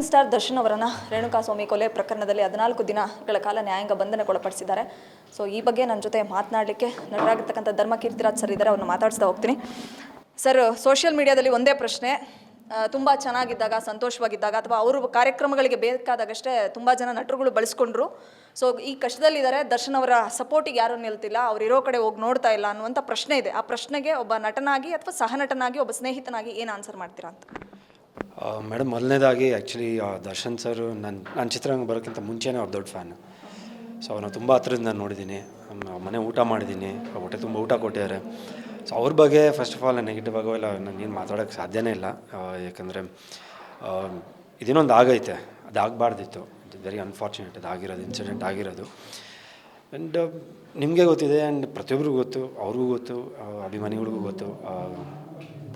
Wrestling star Darshan ಅವರನ್ನು ರೇಣುಕಾಸ್ವಾಮಿ ಕೊಲೆ ಪ್ರಕರಣದಲ್ಲಿ 14 ದಿನಗಳ ಕಾಲ ನ್ಯಾಯಾಂಗ ಬಂಧನಕ್ಕೊಳಪಡಿಸಿದ್ದಾರೆ. ಸೊ ಈ ಬಗ್ಗೆ ನನ್ನ ಜೊತೆ ಮಾತನಾಡಲಿಕ್ಕೆ ನಟರಾಗಿರ್ತಕ್ಕಂಥ ಧರ್ಮ ಕೀರ್ತಿರಾಜ್ ಸರ್ ಇದ್ದಾರೆ, ಅವ್ರನ್ನ ಮಾತಾಡಿಸ್ತಾ ಹೋಗ್ತೀನಿ. ಸರ್, ಸೋಷಿಯಲ್ ಮೀಡಿಯಾದಲ್ಲಿ ಒಂದೇ ಪ್ರಶ್ನೆ, ತುಂಬ ಚೆನ್ನಾಗಿದ್ದಾಗ, ಸಂತೋಷವಾಗಿದ್ದಾಗ ಅಥವಾ ಅವರು ಕಾರ್ಯಕ್ರಮಗಳಿಗೆ ಬೇಕಾದಾಗಷ್ಟೇ ತುಂಬ ಜನ ನಟರುಗಳು ಬಳಸ್ಕೊಂಡ್ರು. ಸೊ ಈ ಕಷ್ಟದಲ್ಲಿದ್ದಾರೆ, ದರ್ಶನ್ ಅವರ ಸಪೋರ್ಟಿಗೆ ಯಾರೂ ನಿಲ್ತಿಲ್ಲ, ಅವ್ರು ಇರೋ ಕಡೆ ಹೋಗಿ ನೋಡ್ತಾ ಇಲ್ಲ ಅನ್ನುವಂಥ ಪ್ರಶ್ನೆ ಇದೆ. ಆ ಪ್ರಶ್ನೆಗೆ ಒಬ್ಬ ನಟನಾಗಿ ಅಥವಾ ಸಹನಟನಾಗಿ, ಒಬ್ಬ ಸ್ನೇಹಿತನಾಗಿ ಏನು ಆನ್ಸರ್ ಮಾಡ್ತೀರಾ ಅಂತ? ಮೇಡಮ್, ಮೊದಲನೇದಾಗಿ ಆ್ಯಕ್ಚುಲಿ ದರ್ಶನ್ ಸರ್ ನನ್ನ ಚಿತ್ರರಂಗ ಬರೋಕ್ಕಿಂತ ಮುಂಚೆನೇ ಅವ್ರು ದೊಡ್ಡ ಫ್ಯಾನ್. ಸೊ ಅವ್ರನ್ನ ತುಂಬ ಹತ್ರದಿಂದ ನಾನು ನೋಡಿದ್ದೀನಿ, ಮನೆ ಊಟ ಮಾಡಿದ್ದೀನಿ, ಹೊಟ್ಟೆ ತುಂಬ ಊಟ ಕೊಟ್ಟಿದ್ದಾರೆ. ಸೊ ಅವ್ರ ಬಗ್ಗೆ ಫಸ್ಟ್ ಆಫ್ ಆಲ್ ನೆಗೆಟಿವ್ ಆಗೋ ಇಲ್ಲ, ನಾನೇನು ಮಾತಾಡೋಕ್ಕೆ ಸಾಧ್ಯನೇ ಇಲ್ಲ. ಯಾಕಂದರೆ ಇದೇನೊಂದು ಆಗೈತೆ, ಅದಾಗಬಾರ್ದಿತ್ತು. ವೆರಿ ಅನ್ಫಾರ್ಚುನೇಟ್ ಅದಾಗಿರೋದು, ಇನ್ಸಿಡೆಂಟ್ ಆಗಿರೋದು. ಆ್ಯಂಡ್ ನಿಮಗೆ ಗೊತ್ತಿದೆ, ಆ್ಯಂಡ್ ಪ್ರತಿಯೊಬ್ಬರಿಗೂ ಗೊತ್ತು, ಅವ್ರಿಗೂ ಗೊತ್ತು, ಅಭಿಮಾನಿಗಳಿಗೂ ಗೊತ್ತು,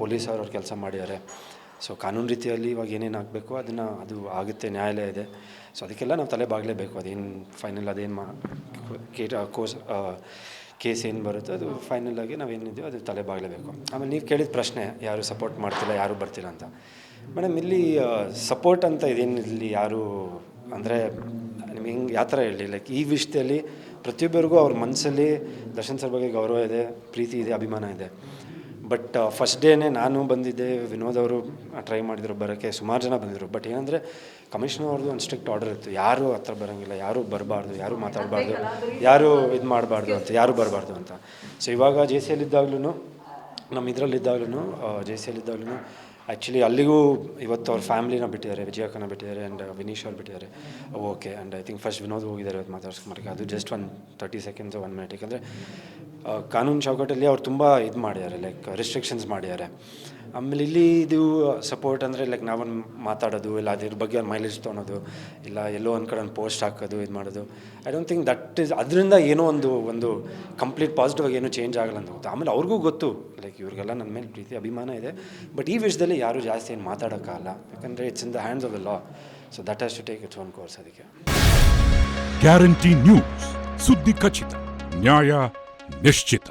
ಪೊಲೀಸವ್ರು ಅವ್ರ ಕೆಲಸ ಮಾಡಿದ್ದಾರೆ. ಸೊ ಕಾನೂನು ರೀತಿಯಲ್ಲಿ ಇವಾಗ ಏನೇನು ಆಗಬೇಕು ಅದು ಆಗುತ್ತೆ, ನ್ಯಾಯಾಲಯ ಇದೆ. ಸೊ ಅದಕ್ಕೆಲ್ಲ ನಾವು ತಲೆ ಬಾಗಲೇಬೇಕು. ಅದೇನು ಫೈನಲ್ ಅದೇನು ಕೇಸ್ ಏನು ಬರುತ್ತೋ ಅದು ಫೈನಲಾಗಿ ನಾವೇನಿದೆಯೋ ಅದು ತಲೆ ಬಾಗಲೇಬೇಕು. ಆಮೇಲೆ ನೀವು ಕೇಳಿದ ಪ್ರಶ್ನೆ, ಯಾರು ಸಪೋರ್ಟ್ ಮಾಡ್ತಿಲ್ಲ, ಯಾರು ಬರ್ತಿಲ್ಲ ಅಂತ. ಮೇಡಮ್, ಇಲ್ಲಿ ಸಪೋರ್ಟ್ ಅಂತ ಇದೇನು ಇಲ್ಲಿ ಯಾರು ಅಂದರೆ ನಿಮ್ಗೆ ಹೆಂಗೆ ಯಾವ ಥರ ಹೇಳಿ, ಲೈಕ್ ಈ ವಿಷಯದಲ್ಲಿ ಪ್ರತಿಯೊಬ್ಬರಿಗೂ ಅವ್ರ ಮನಸ್ಸಲ್ಲಿ ದರ್ಶನ್ ಸರ್ ಬಗ್ಗೆ ಗೌರವ ಇದೆ, ಪ್ರೀತಿ ಇದೆ, ಅಭಿಮಾನ ಇದೆ. ಬಟ್ ಫಸ್ಟ್ ಡೇನೇ ನಾನು ಬಂದಿದ್ದೆ, ವಿನೋದ್ ಅವರು ಟ್ರೈ ಮಾಡಿದ್ರು ಬರೋಕ್ಕೆ, ಸುಮಾರು ಜನ ಬಂದಿದ್ರು. ಬಟ್ ಏನಂದರೆ ಕಮಿಷನರ್ ಅವ್ರದ್ದು ಒಂದು ಸ್ಟ್ರಿಕ್ಟ್ ಆರ್ಡರ್ ಇತ್ತು, ಯಾರೂ ಹತ್ರ ಬರೋಂಗಿಲ್ಲ, ಯಾರೂ ಬರಬಾರ್ದು, ಯಾರೂ ಮಾತಾಡಬಾರ್ದು, ಯಾರೂ ಇದು ಮಾಡಬಾರ್ದು ಅಂತ, ಯಾರೂ ಬರಬಾರ್ದು ಅಂತ. ಸೊ ಇವಾಗ ಜೆ ಸಿ ಎಲ್ಲಿದ್ದಾಗ್ಲೂ, ನಮ್ಮ ಇದರಲ್ಲಿದ್ದಾಗ್ಲೂ, ಜೆ ಸಿ ಎಲ್ಲಿದ್ದಾಗ್ಲೂ ಆ್ಯಕ್ಚುಲಿ ಅಲ್ಲಿಗೂ ಇವತ್ತು ಅವ್ರ ಫ್ಯಾಮ್ಲಿನ ಬಿಟ್ಟಿದ್ದಾರೆ, ವಿಜಯಕ್ಕನ ಬಿಟ್ಟಿದ್ದಾರೆ, ಆ್ಯಂಡ್ ವಿನೀಶ್ ಅವ್ರು ಬಿಟ್ಟಿದ್ದಾರೆ. Okay, and I think first Vinod ಹೋಗಿದ್ದಾರೆ ಇವತ್ತು ಮಾತಾಡ್ಸ್ಕೊಂಬರಕ್ಕೆ. ಅದು ಜಸ್ಟ್ 30 ಸೆಕೆಂಡ್ಸ್ 1 ಮಿನಿಟ್. ಯಾಕಂದರೆ ಕಾನೂನು ಚೌಕಟ್ಟಲ್ಲಿ ಅವ್ರು ತುಂಬ ಇದು ಮಾಡಿದ್ದಾರೆ, ಲೈಕ್ ರಿಸ್ಟ್ರಿಕ್ಷನ್ಸ್ ಮಾಡಿದ್ದಾರೆ. ಆಮೇಲೆ ಇಲ್ಲಿ ಇದು ಸಪೋರ್ಟ್ ಅಂದರೆ ಲೈಕ್ ನಾವೊಂದು ಮಾತಾಡೋದು, ಇಲ್ಲ ಅದ್ರ ಬಗ್ಗೆ ಒಂದು ಮೈಲೇಜ್ ತೊಗೊಳೋದು, ಇಲ್ಲ ಎಲ್ಲೋ ಒಂದು ಕಡೆ ಒಂದು ಪೋಸ್ಟ್ ಹಾಕೋದು, ಇದು ಮಾಡೋದು. I don't think that is, ಅದರಿಂದ ಏನೋ ಒಂದು ಕಂಪ್ಲೀಟ್ ಪಾಸಿಟಿವ್ ಆಗಿ ಏನೂ ಚೇಂಜ್ ಆಗಲ್ಲ ಅಂತ ಗೊತ್ತು. ಆಮೇಲೆ ಅವ್ರಿಗೂ ಗೊತ್ತು, ಲೈಕ್ ಇವ್ರಿಗೆಲ್ಲ ನನ್ನ ಮೇಲೆ ಪ್ರೀತಿ ಅಭಿಮಾನ ಇದೆ. ಬಟ್ ಈ ವಿಷಯದಲ್ಲಿ ಯಾರೂ ಜಾಸ್ತಿ ಏನು ಮಾತಾಡೋಕ್ಕಾಗಲ್ಲ, ಯಾಕಂದರೆ it's in the hands of the law. So that has to take its own course. ಅದಕ್ಕೆ ಗ್ಯಾರಂಟಿ ನ್ಯೂಸ್, ಸುದ್ದಿ ಖಚಿತ, ನ್ಯಾಯ ನಿಶ್ಚಿತ.